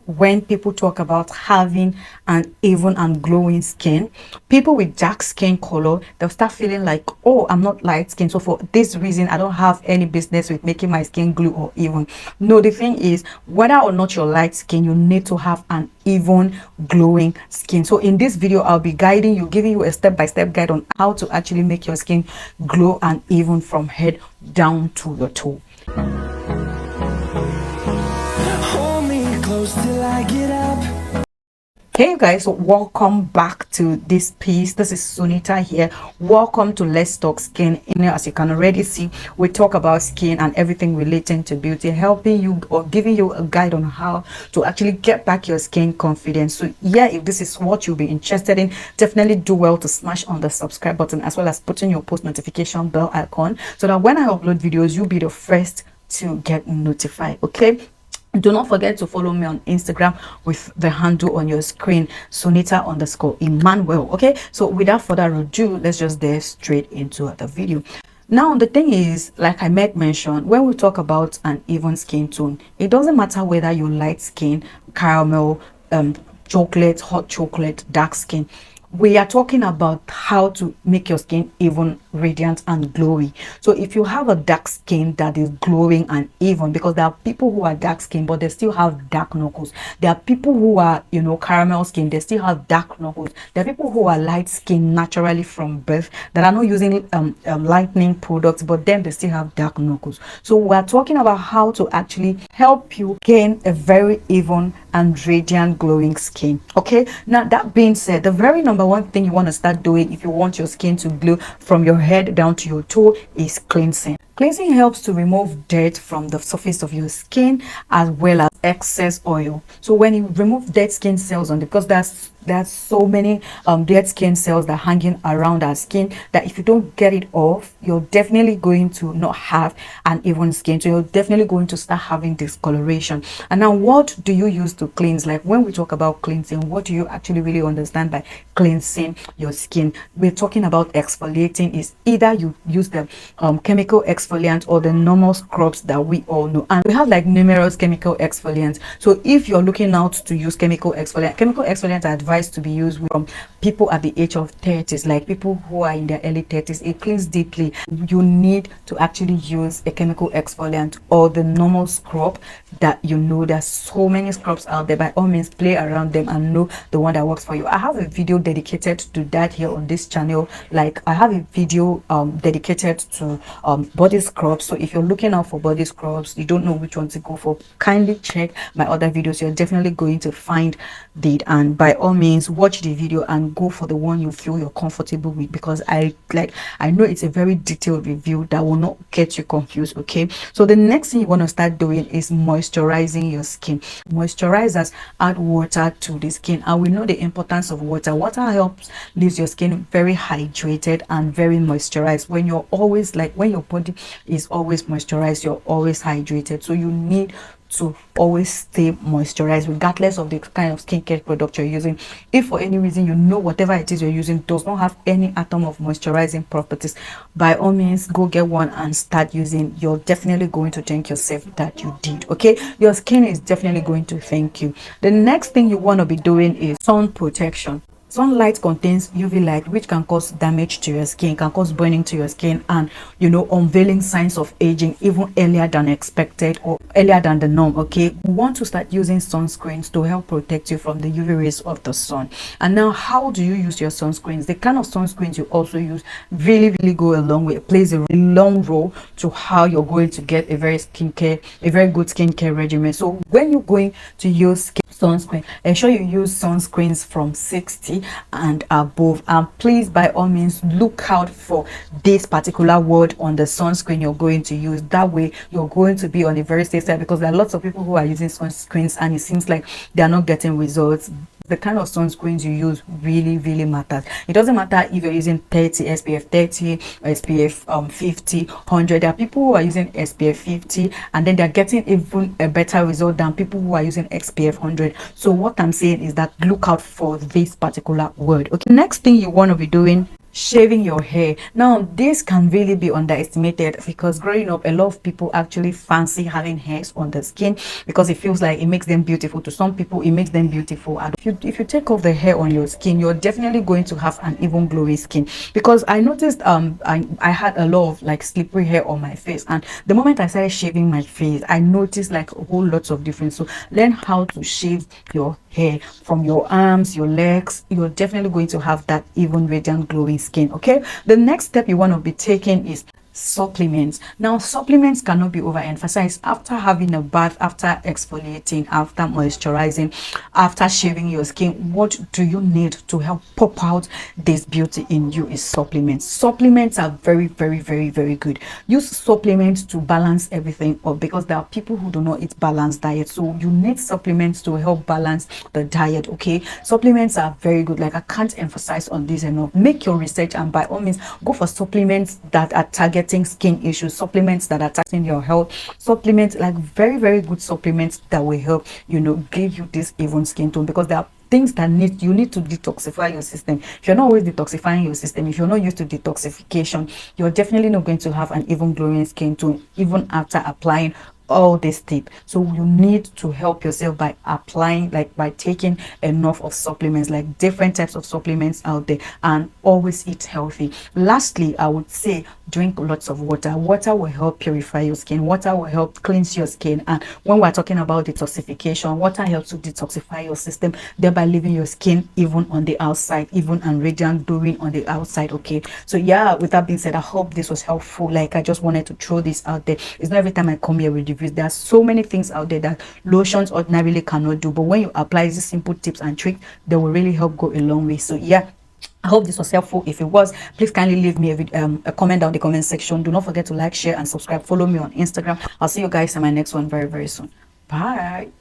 when people talk about having an even and glowing skin, people with dark skin color, they'll start feeling like, oh, I'm not light skin, so for this reason I don't have any business with making my skin glow or even. No, the thing is, whether or not you're light skin, you need to have an even glowing skin. So in this video, I'll be guiding you, giving you a step-by-step guide on how to actually make your skin glow and even from head down to your toe. Hold me close till I get up. Hey guys, so welcome back to this piece. This is Sunita here. Welcome to Let's Talk Skin. As you can already see, we talk about skin and everything relating to beauty, helping you or giving you a guide on how to actually get back your skin confidence. So yeah, if this is what you'll be interested in, definitely do well to smash on the subscribe button, as well as putting your post notification bell icon, so that when I upload videos, you'll be the first to get notified. Okay, do not forget to follow me on Instagram with the handle on your screen, Sunita_Emmanuel. Okay, so without further ado, let's just dive straight into the video. Now, the thing is, like I made mention, when we talk about an even skin tone, it doesn't matter whether you're light skin, caramel, chocolate, hot chocolate, dark skin. We are talking about how to make your skin even, radiant and glowy. So if you have a dark skin that is glowing and even, because there are people who are dark skin but they still have dark knuckles. There are people who are, you know, caramel skin, they still have dark knuckles. There are people who are light skin naturally from birth that are not using lightening products, but then they still have dark knuckles. So we're talking about how to actually help you gain a very even and radiant glowing skin. Okay, now that being said, the very number one thing you want to start doing if you want your skin to glow from your head down to your toe is cleansing. Cleansing helps to remove dirt from the surface of your skin, as well as excess oil. So when you remove dead skin cells on, because there's so many dead skin cells that are hanging around our skin, that if you don't get it off, you're definitely going to not have an even skin. So you're definitely going to start having discoloration. And now, what do you use to cleanse? Like when we talk about cleansing, what do you actually really understand by cleansing your skin? We're talking about exfoliating. Is either you use the chemical exfoliant or the normal scrubs that we all know, and we have like numerous chemical exfoliants. So if you're looking out to use chemical exfoliants are advised to be used from people at the age of 30s, like people who are in their early 30s. It cleans deeply. You need to actually use a chemical exfoliant or the normal scrub that you know. There's so many scrubs out there. By all means, play around them and know the one that works for you. I have a video dedicated to that here on this channel. Like I have a video dedicated to body scrubs. So if you're looking out for body scrubs, you don't know which one to go for, kindly check my other videos. You're definitely going to find it, and by all means, watch the video and go for the one you feel you're comfortable with, because I know it's a very detailed review that will not get you confused. Okay, so the next thing you want to start doing is moisturizing your skin. Moisturizers add water to the skin, and we know the importance of water. Water helps leaves your skin very hydrated and very moisturized. When you're always, like, when your body is always moisturized, you're always hydrated. So you need to always stay moisturized regardless of the kind of skincare product you're using. If for any reason you know whatever it is you're using does not have any atom of moisturizing properties, by all means go get one and start using. You're definitely going to thank yourself that you did. Okay, your skin is definitely going to thank you. The next thing you want to be doing is sun protection. Sunlight contains UV light, which can cause damage to your skin, can cause burning to your skin, and, you know, unveiling signs of aging even earlier than expected or earlier than the norm. Okay, you want to start using sunscreens to help protect you from the UV rays of the sun. And now, how do you use your sunscreens? The kind of sunscreens you also use really go a long way. It plays a long role to how you're going to get a very good skincare regimen. So when you're going to use sunscreen, ensure you use sunscreens from 60 and above, and please, by all means, look out for this particular word on the sunscreen you're going to use. That way you're going to be on a very safe side, because there are lots of people who are using sunscreens and it seems like they are not getting results. The kind of sunscreens you use really matters. It doesn't matter if you're using 30 SPF 30 or SPF 50, 100. There are people who are using SPF 50 and then they're getting even a better result than people who are using SPF 100. So what I'm saying is that look out for this particular word. Okay, next thing you want to be doing Shaving your hair. Now this can really be underestimated, because growing up a lot of people actually fancy having hairs on the skin because it feels like it makes them beautiful. To some people it makes them beautiful, and if you take off the hair on your skin, you're definitely going to have an even glowing skin. Because I noticed I had a lot of like slippery hair on my face, and the moment I started shaving my face, I noticed like a whole lot of difference. So learn how to shave your hair from your arms, your legs. You're definitely going to have that even radiant glowing skin. Okay, the next step you want to be taking is supplements. Now supplements cannot be overemphasized. After having a bath, after exfoliating, after moisturizing, after shaving your skin, what do you need to help pop out this beauty in you is supplements. Supplements are very, very, very, very good. Use supplements to balance everything up, because there are people who do not eat balanced diet, so you need supplements to help balance the diet. Okay, supplements are very good. Like, I can't emphasize on this enough. Make your research, and by all means go for supplements that are targeting skin issues, supplements that are targeting your health, supplements like very, very good supplements that will help, you know, give you this even skin tone. Because there are things that you need to detoxify your system. If you're not always detoxifying your system, if you're not used to detoxification, you're definitely not going to have an even glowing skin tone even after applying all this tip. So you need to help yourself by applying, like by taking enough of supplements, like different types of supplements out there, and always eat healthy. Lastly, I would say drink lots of water. Water will help purify your skin. Water will help cleanse your skin. And when we're talking about detoxification, water helps to detoxify your system, thereby leaving your skin even on the outside, even and radiant glowing on the outside. Okay, so yeah, with that being said, I hope this was helpful. Like, I just wanted to throw this out there. It's not every time I come here with reviews. There are so many things out there that lotions ordinarily cannot do, but when you apply these simple tips and tricks, they will really help go a long way. So yeah, I hope this was helpful. If it was, please kindly leave me a comment down in the comment section. Do not forget to like, share, and subscribe. Follow me on Instagram. I'll see you guys in my next one very, very soon. Bye.